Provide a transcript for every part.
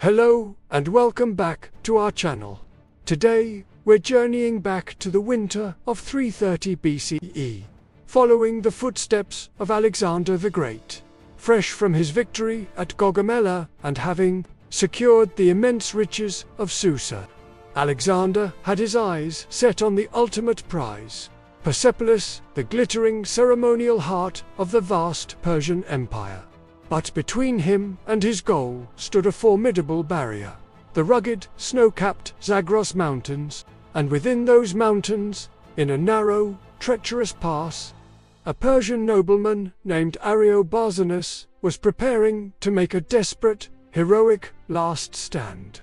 Hello, and welcome back to our channel. Today, we're journeying back to the winter of 330 BCE, following the footsteps of Alexander the Great. Fresh from his victory at Gaugamela and having secured the immense riches of Susa, Alexander had his eyes set on the ultimate prize, Persepolis, the glittering ceremonial heart of the vast Persian Empire. But between him and his goal stood a formidable barrier, the rugged, snow-capped Zagros Mountains, and within those mountains, in a narrow, treacherous pass, a Persian nobleman named Ariobarzanes was preparing to make a desperate, heroic last stand.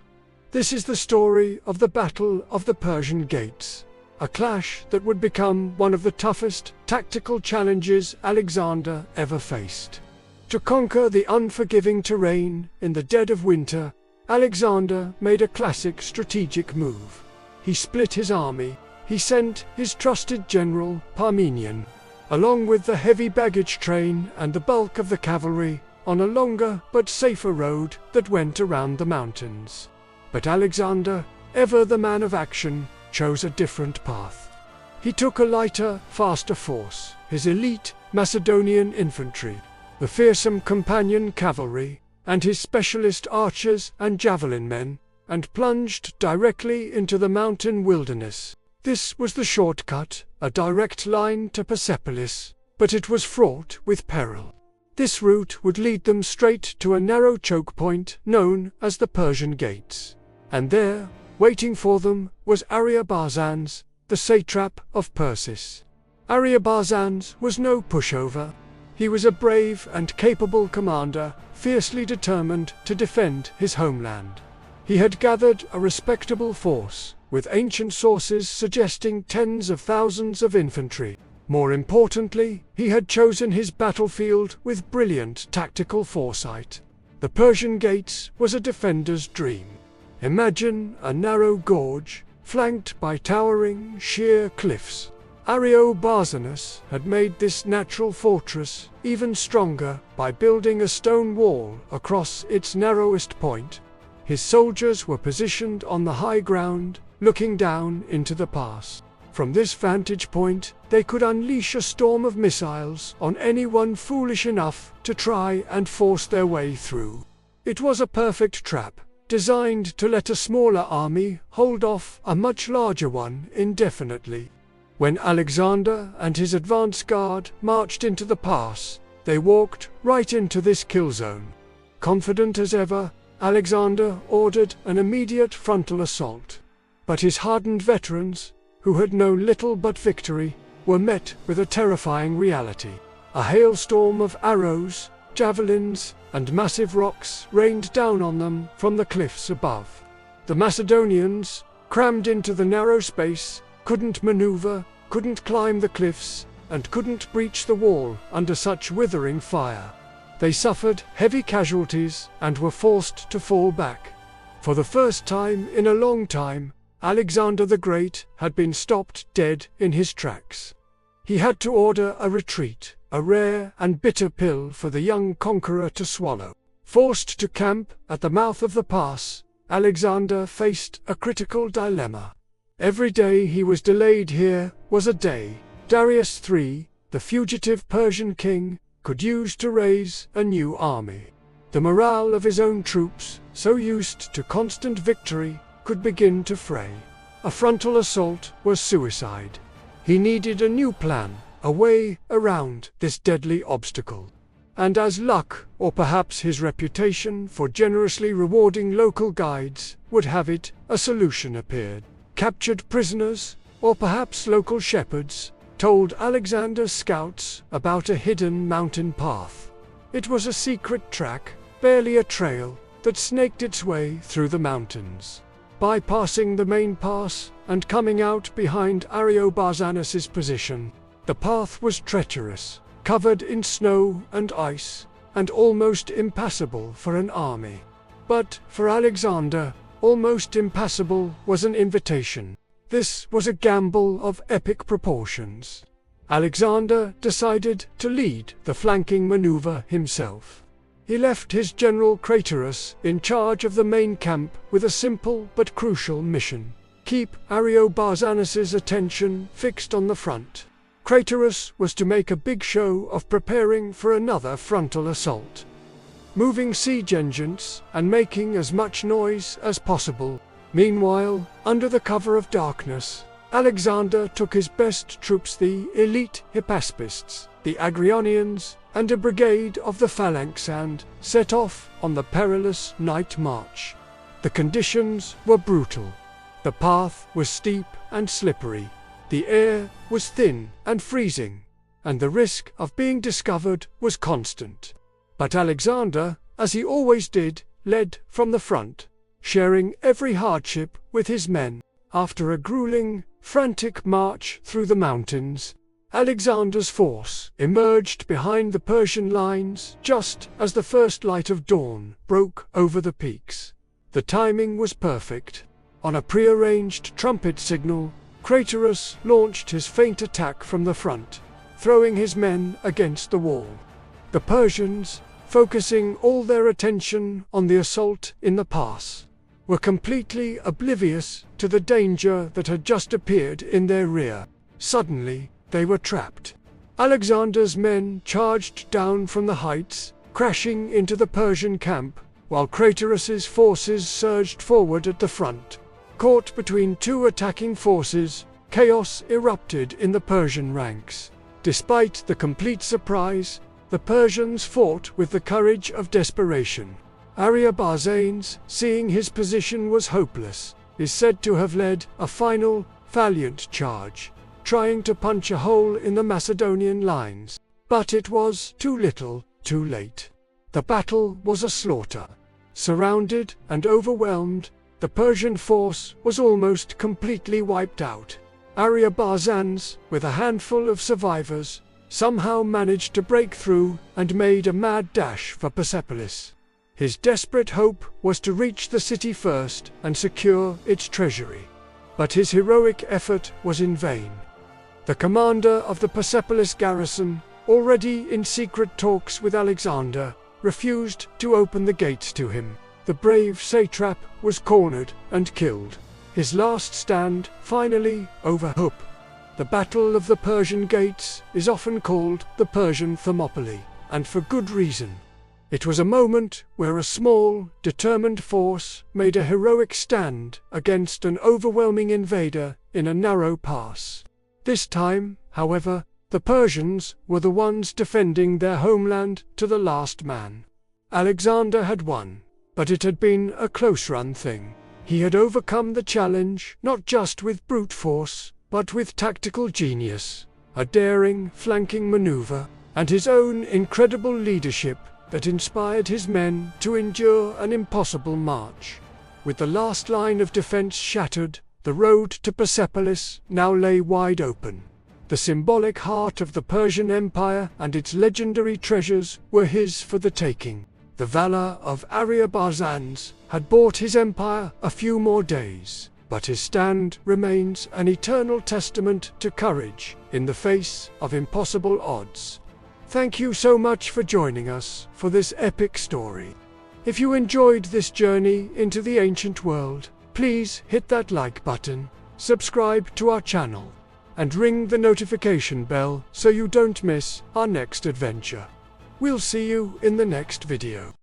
This is the story of the Battle of the Persian Gates, a clash that would become one of the toughest tactical challenges Alexander ever faced. To conquer the unforgiving terrain in the dead of winter, Alexander made a classic strategic move. He split his army. He sent his trusted general, Parmenion, along with the heavy baggage train and the bulk of the cavalry, on a longer but safer road that went around the mountains. But Alexander, ever the man of action, chose a different path. He took a lighter, faster force, his elite Macedonian infantry, the fearsome companion cavalry, and his specialist archers and javelin men, and plunged directly into the mountain wilderness. This was the shortcut, a direct line to Persepolis, but it was fraught with peril. This route would lead them straight to a narrow choke point known as the Persian Gates. And there, waiting for them, was Ariobarzanes, the satrap of Persis. Ariobarzanes was no pushover. He was a brave and capable commander, fiercely determined to defend his homeland. He had gathered a respectable force, with ancient sources suggesting tens of thousands of infantry. More importantly, he had chosen his battlefield with brilliant tactical foresight. The Persian Gates was a defender's dream. Imagine a narrow gorge, flanked by towering, sheer cliffs. Ariobarzanes had made this natural fortress even stronger by building a stone wall across its narrowest point. His soldiers were positioned on the high ground, looking down into the pass. From this vantage point, they could unleash a storm of missiles on anyone foolish enough to try and force their way through. It was a perfect trap, designed to let a smaller army hold off a much larger one indefinitely. When Alexander and his advance guard marched into the pass, they walked right into this kill zone. Confident as ever, Alexander ordered an immediate frontal assault. But his hardened veterans, who had known little but victory, were met with a terrifying reality. A hailstorm of arrows, javelins, and massive rocks rained down on them from the cliffs above. The Macedonians, crammed into the narrow space, couldn't maneuver, couldn't climb the cliffs, and couldn't breach the wall under such withering fire. They suffered heavy casualties and were forced to fall back. For the first time in a long time, Alexander the Great had been stopped dead in his tracks. He had to order a retreat, a rare and bitter pill for the young conqueror to swallow. Forced to camp at the mouth of the pass, Alexander faced a critical dilemma. Every day he was delayed here was a day Darius III, the fugitive Persian king, could use to raise a new army. The morale of his own troops, so used to constant victory, could begin to fray. A frontal assault was suicide. He needed a new plan, a way around this deadly obstacle. And as luck, or perhaps his reputation for generously rewarding local guides, would have it, a solution appeared. Captured prisoners, or perhaps local shepherds, told Alexander's scouts about a hidden mountain path. It was a secret track, barely a trail, that snaked its way through the mountains. Bypassing the main pass and coming out behind Ariobarzanes' position, the path was treacherous, covered in snow and ice, and almost impassable for an army. But for Alexander, almost impassable was an invitation. This was a gamble of epic proportions. Alexander decided to lead the flanking maneuver himself. He left his general Craterus in charge of the main camp with a simple but crucial mission: keep Ariobarzanes' attention fixed on the front. Craterus was to make a big show of preparing for another frontal assault, moving siege engines and making as much noise as possible. Meanwhile, under the cover of darkness, Alexander took his best troops, the elite Hypaspists, the Agrionians, and a brigade of the phalanx, and set off on the perilous night march. The conditions were brutal. The path was steep and slippery. The air was thin and freezing, and the risk of being discovered was constant. But Alexander, as he always did, led from the front, sharing every hardship with his men. After a grueling, frantic march through the mountains, Alexander's force emerged behind the Persian lines just as the first light of dawn broke over the peaks. The timing was perfect. On a prearranged trumpet signal, Craterus launched his feint attack from the front, throwing his men against the wall. The Persians, focusing all their attention on the assault in the pass, were completely oblivious to the danger that had just appeared in their rear. Suddenly, they were trapped. Alexander's men charged down from the heights, crashing into the Persian camp, while Craterus's forces surged forward at the front. Caught between two attacking forces, chaos erupted in the Persian ranks. Despite the complete surprise, the Persians fought with the courage of desperation. Ariobarzanes, seeing his position was hopeless, is said to have led a final, valiant charge, trying to punch a hole in the Macedonian lines. But it was too little, too late. The battle was a slaughter. Surrounded and overwhelmed, the Persian force was almost completely wiped out. Ariobarzanes, with a handful of survivors, somehow managed to break through and made a mad dash for Persepolis. His desperate hope was to reach the city first and secure its treasury. But his heroic effort was in vain. The commander of the Persepolis garrison, already in secret talks with Alexander, refused to open the gates to him. The brave satrap was cornered and killed. His last stand finally over. The Battle of the Persian Gates is often called the Persian Thermopylae, and for good reason. It was a moment where a small, determined force made a heroic stand against an overwhelming invader in a narrow pass. This time, however, the Persians were the ones defending their homeland to the last man. Alexander had won, but it had been a close-run thing. He had overcome the challenge not just with brute force, but with tactical genius, a daring flanking maneuver, and his own incredible leadership that inspired his men to endure an impossible march. With the last line of defense shattered, the road to Persepolis now lay wide open. The symbolic heart of the Persian Empire and its legendary treasures were his for the taking. The valor of Ariobarzanes had bought his empire a few more days, but his stand remains an eternal testament to courage in the face of impossible odds. Thank you so much for joining us for this epic story. If you enjoyed this journey into the ancient world, please hit that like button, subscribe to our channel, and ring the notification bell so you don't miss our next adventure. We'll see you in the next video.